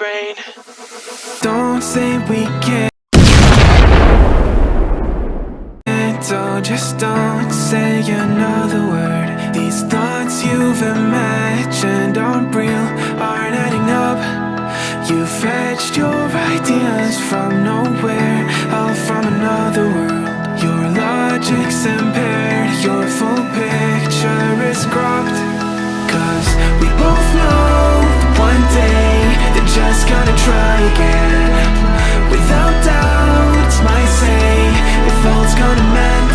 brain. Don't say we can't. Oh, just don't say another word. These thoughts you've imagined aren't real, aren't adding up. You fetched your ideas from nowhere, all from another world. Your logic's impaired, your full picture is cropped. Cause we both know that one day they're just gonna try again. Without doubt, it's my say, if all's gonna mend.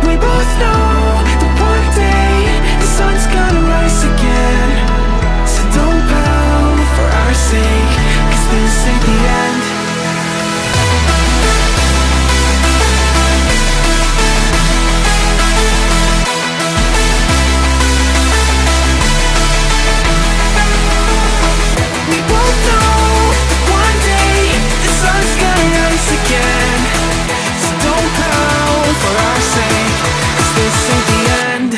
We both know that one day the sun's gonna rise again. So don't pout for our sake, cause this ain't the end. We both know that one day the sun's gonna rise again. So don't pout for our sake, cause this ain't the end.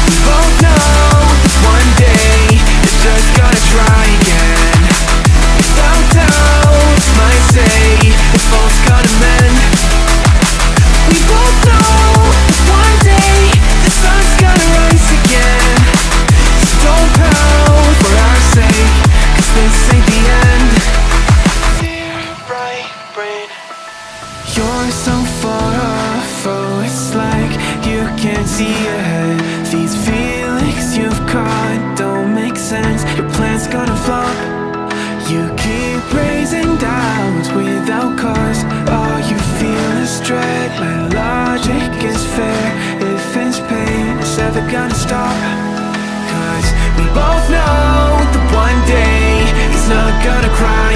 We both know that one day they're just gonna try again. Without doubt, it's my say, if all's gonna mend. We both know that one day the sun's gonna rise again. So don't pout for our sake, cause this ain't the end. Dear right brain. You're so far off, oh, it's like you can't see ahead. These feelings you've caught don't make sense, your plan's gonna flop. You keep raising doubts without cause, all you feel is dread. My logic is fair, if it's pain, it's ever gonna stop. Cause we both know that one day he's not gonna cry